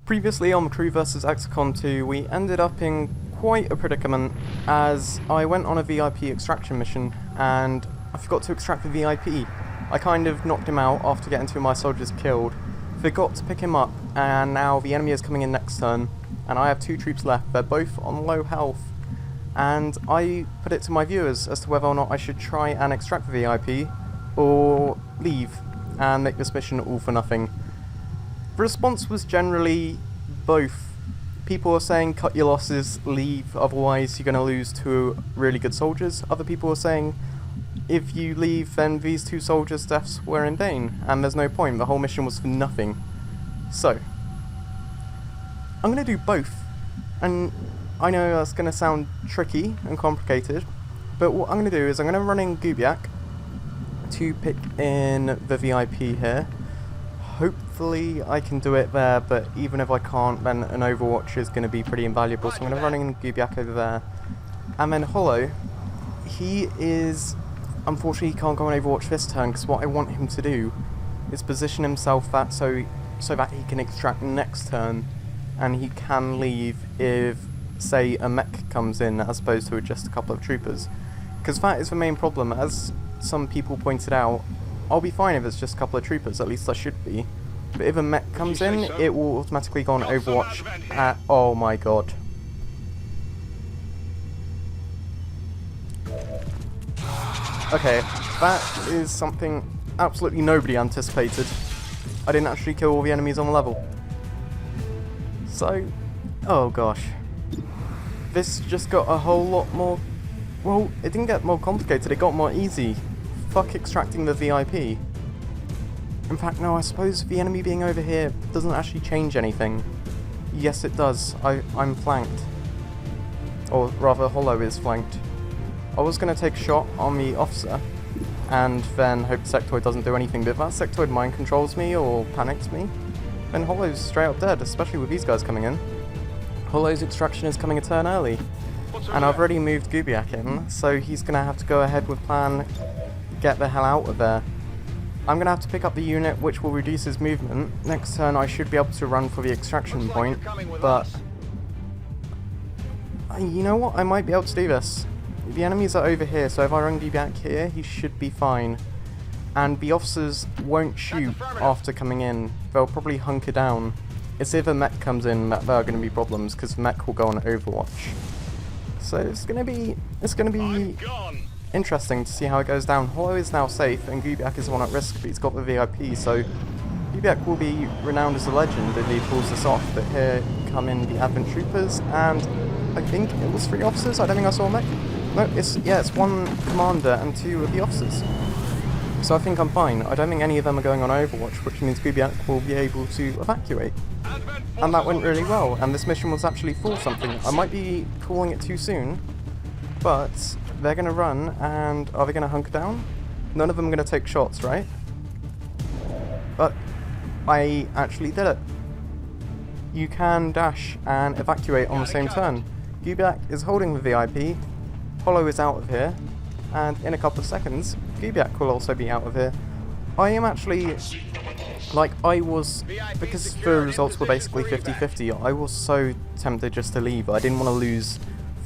Previously on Crew vs XCOM 2, we ended up in quite a predicament as I went on a VIP extraction mission and I forgot to extract the VIP. I kind of knocked him out after getting two of my soldiers killed, forgot to pick him up, and now the enemy is coming in next turn and I have two troops left. They're both on low health and I put it to my viewers as to whether or not I should try and extract the VIP or leave and make this mission all for nothing. The response was generally both. People are saying cut your losses, leave, otherwise you're going to lose two really good soldiers. Other people are saying if you leave then these two soldiers' deaths were in vain and there's no point, the whole mission was for nothing. So, I'm going to do both. And I know that's going to sound tricky and complicated, but what I'm going to do is I'm going to run in Gubiak to pick in the VIP here. Hopefully I can do it there, but even if I can't, then an Overwatch is going to be pretty invaluable, so I'm going to run in Gubiak over there. And then Hollow, he is... unfortunately he can't go on Overwatch this turn, because what I want him to do is position himself so that he can extract next turn, and he can leave if, say, a mech comes in, as opposed to just a couple of troopers. Because that is the main problem, as some people pointed out. I'll be fine if it's just a couple of troopers, at least I should be. But if a mech comes in, it will automatically go on Overwatch at... oh my god. Okay, that is something absolutely nobody anticipated. I didn't actually kill all the enemies on the level. So, oh gosh. This just got a whole lot more... well, it didn't get more complicated, it got more easy. Fuck extracting the VIP. In fact, no, I suppose the enemy being over here doesn't actually change anything. Yes, it does. I'm flanked. Or rather, Hollow is flanked. I was going to take a shot on the officer, and then hope the sectoid doesn't do anything, but if that sectoid mind controls me or panics me, then Hollow's straight up dead, especially with these guys coming in. Hollow's extraction is coming a turn early, and I've already moved Gubiak in, so he's going to have to go ahead with plan get the hell out of there. I'm going to have to pick up the unit which will reduce his movement. Next turn I should be able to run for the extraction point, but you know what, I might be able to do this. The enemies are over here, so if I run Gubiak here, he should be fine. And the officers won't shoot after coming in, they'll probably hunker down. It's if a mech comes in that there are going to be problems, because the mech will go on Overwatch. So it's going to be interesting to see how it goes down. Hollow is now safe, and Gubiak is the one at risk, but he's got the VIP, so Gubiak will be renowned as a legend if he pulls this off. But here come in the Advent Troopers, and I think it was 3 officers. I don't think I saw a mech. No, it's 1 commander and 2 of the officers. So I think I'm fine. I don't think any of them are going on Overwatch, which means Gubiak will be able to evacuate. And that went really well, and this mission was actually for something. I might be calling it too soon, but they're going to run, and are they going to hunker down? None of them are going to take shots, right? But I actually did it. You can dash and evacuate on the same turn. Gubiak is holding the VIP, Hollow is out of here, and in a couple of seconds, Gubiak will also be out of here. I am actually, because the results were basically 50-50, I was so tempted just to leave. I didn't want to lose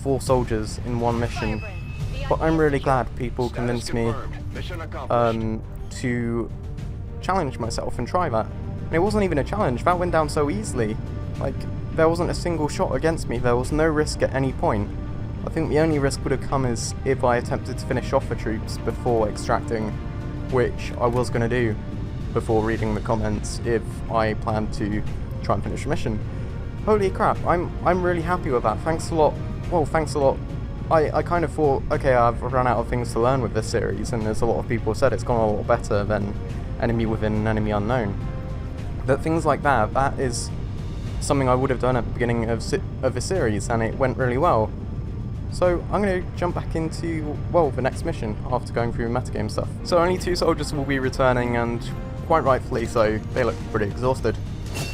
4 soldiers in one mission. But I'm really glad people convinced me to challenge myself and try that. And it wasn't even a challenge, that went down so easily. Like, there wasn't a single shot against me, there was no risk at any point. I think the only risk would have come is if I attempted to finish off the troops before extracting, which I was going to do before reading the comments if I planned to try and finish the mission. Holy crap, I'm really happy with that, thanks a lot. Well, thanks a lot. I kind of thought, okay, I've run out of things to learn with this series, and there's a lot of people said it's gone a lot better than Enemy Within, Enemy Unknown. But things like that, that is something I would have done at the beginning of the series, and it went really well. So I'm going to jump back into, well, the next mission after going through metagame stuff. So only 2 soldiers will be returning, and quite rightfully so, they look pretty exhausted.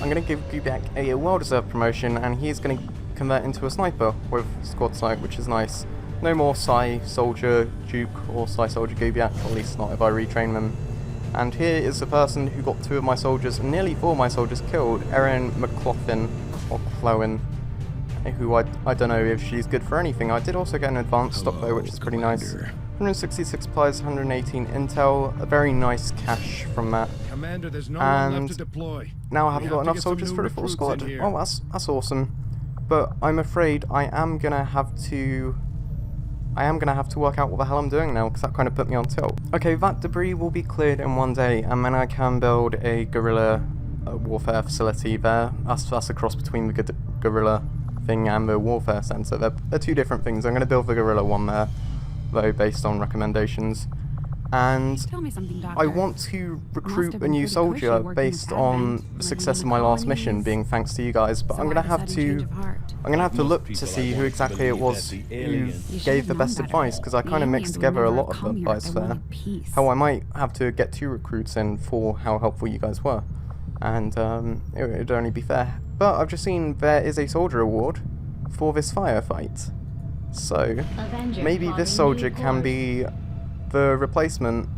I'm going to give Gubiak a well-deserved promotion, and he's going to convert into a sniper with squad sight, which is nice. No more Psy Soldier Duke or Psy Soldier Gubiak, at least not if I retrain them. And here is the person who got 2 of my soldiers and nearly 4 of my soldiers killed, Erin McLaughlin, or Chloen, who I don't know if she's good for anything. I did also get an advanced stock though, which is pretty nice. 166 supplies, 118 intel, a very nice cache from that. Commander, there's no one left to And deploy. now I haven't got enough soldiers for a full squad. Oh, that's awesome. But I'm afraid I am gonna have to work out what the hell I'm doing now, because that kind of put me on tilt. Okay, that debris will be cleared in 1 day, and then I can build a guerrilla warfare facility there. That's a cross between the guerrilla thing and the warfare center. They're 2 different things. I'm going to build the guerrilla one there, though, based on recommendations. And Tell me something, Doctor. I want to recruit a new soldier based on the success of my last mission, being thanks to you guys. But I'm gonna have to look to see who exactly it was who gave the best advice, because I kind of mixed together a lot of advice there. How I might have to get 2 recruits in for how helpful you guys were, and it would only be fair. But I've just seen there is a soldier award for this firefight, so maybe this soldier can be the replacement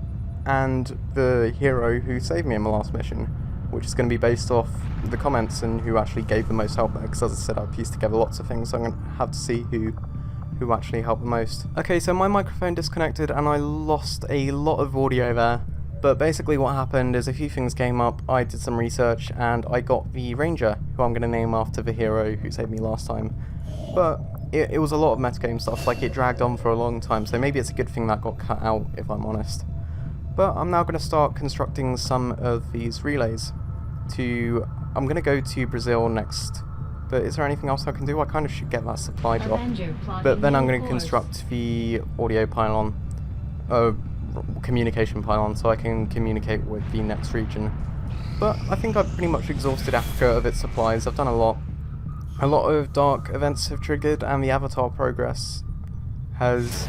and the hero who saved me in my last mission, which is going to be based off the comments and who actually gave the most help there, because as I said, I pieced together lots of things, so I'm going to have to see who actually helped the most. Okay, so my microphone disconnected and I lost a lot of audio there, but basically what happened is a few things came up, I did some research, and I got the ranger, who I'm going to name after the hero who saved me last time. But it was a lot of metagame stuff, like it dragged on for a long time, so maybe it's a good thing that got cut out, if I'm honest. But I'm now going to start constructing some of these relays. I'm going to go to Brazil next, but is there anything else I can do? I kind of should get that supply drop. But then I'm going to construct the audio pylon, communication pylon, so I can communicate with the next region. But I think I've pretty much exhausted Africa of its supplies. I've done a lot. A lot of dark events have triggered, and the avatar progress has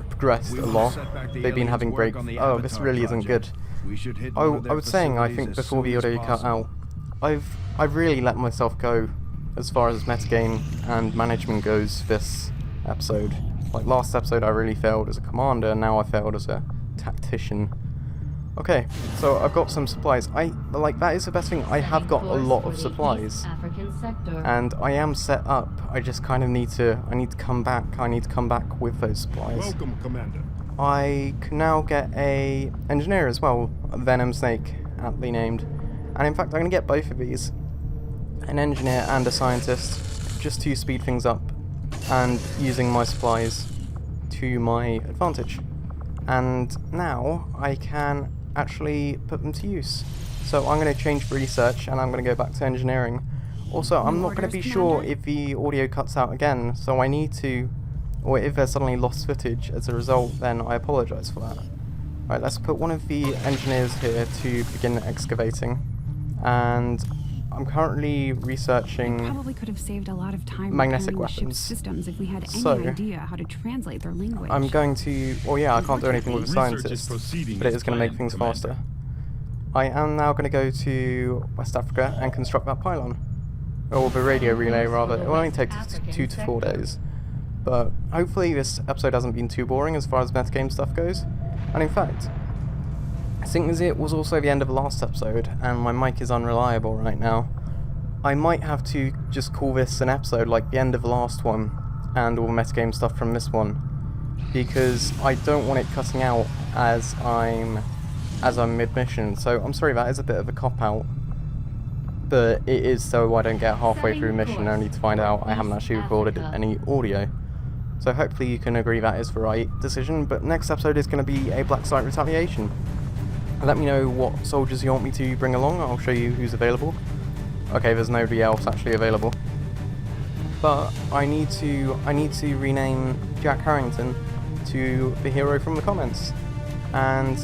progressed a lot. They've been having great... Oh, this really isn't good. I was saying, I think before the audio cut out, I've really let myself go as far as metagame and management goes this episode. Like last episode I really failed as a commander, and now I failed as a tactician. Okay, so I've got some supplies. That is the best thing. I have got a lot of supplies, and I am set up. I just kind of need to come back. I need to come back with those supplies. Welcome, Commander. I can now get a engineer as well, Venom Snake, aptly named. And in fact, I'm going to get both of these, an engineer and a scientist, just to speed things up, and using my supplies to my advantage. And now I can actually put them to use. So I'm going to change research and I'm going to go back to engineering. Also, I'm not going to be sure if the audio cuts out again, so I need to, or if there's suddenly lost footage as a result, then I apologise for that. Right, let's put one of the engineers here to begin excavating, and I'm currently researching probably could have saved a lot of time magnetic weapons. Systems if we had any idea how to translate their language. I'm going to, well yeah, I can't do anything with the scientist, but it is going to make things faster. I am now going to go to West Africa and construct that pylon. Or the radio relay rather. It will only take 2 to 4 days. But hopefully this episode hasn't been too boring as far as metagame stuff goes. And in fact, seeing as it was also the end of the last episode, and my mic is unreliable right now, I might have to just call this an episode like the end of the last one, and all the metagame stuff from this one, because I don't want it cutting out as I'm mid-mission. So I'm sorry, that is a bit of a cop-out, but it is so I don't get halfway through mission only to find out I haven't actually recorded any audio. So hopefully you can agree that is the right decision, but next episode is going to be a Black Site Retaliation. Let me know what soldiers you want me to bring along, I'll show you who's available. Okay, there's nobody else actually available. But I need to rename Jack Harrington to the hero from the comments. And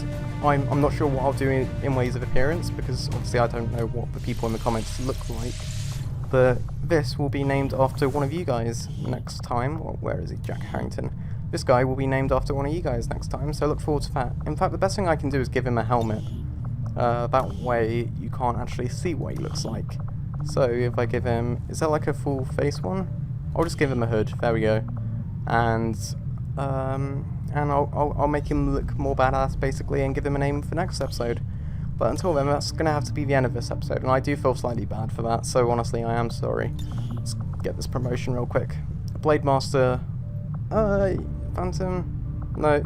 I'm not sure what I'll do in ways of appearance, because obviously I don't know what the people in the comments look like. But this will be named after one of you guys next time. Well, where is he? Jack Harrington. This guy will be named after one of you guys next time, so look forward to that. In fact, the best thing I can do is give him a helmet. That way you can't actually see what he looks like. So if I give him... is that like a full face one? I'll just give him a hood. There we go. And I'll make him look more badass, basically, and give him a name for next episode. But until then, that's going to have to be the end of this episode, and I do feel slightly bad for that, so honestly, I am sorry. Let's get this promotion real quick. Blade Master... Phantom? No,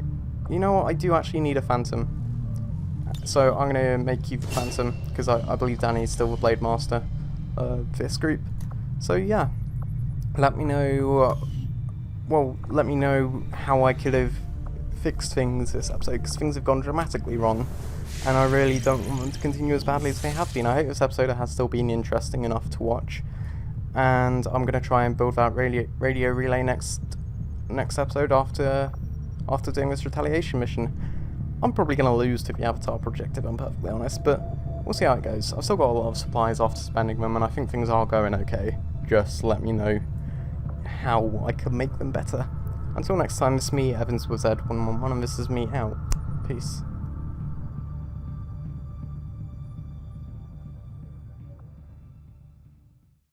you know what, I do actually need a Phantom. So I'm going to make you the Phantom, because I believe Danny is still the Blade Master of this group. So yeah, let me know... well, let me know how I could have fixed things this episode, because things have gone dramatically wrong. And I really don't want them to continue as badly as they have been. I hope this episode has still been interesting enough to watch. And I'm going to try and build that radio relay next episode after doing this retaliation mission. I'm probably going to lose to the Avatar project, if I'm perfectly honest, but we'll see how it goes. I've still got a lot of supplies after spending them, and I think things are going okay. Just let me know how I can make them better. Until next time, this is me, Evans with Z111, and this is me out. Peace.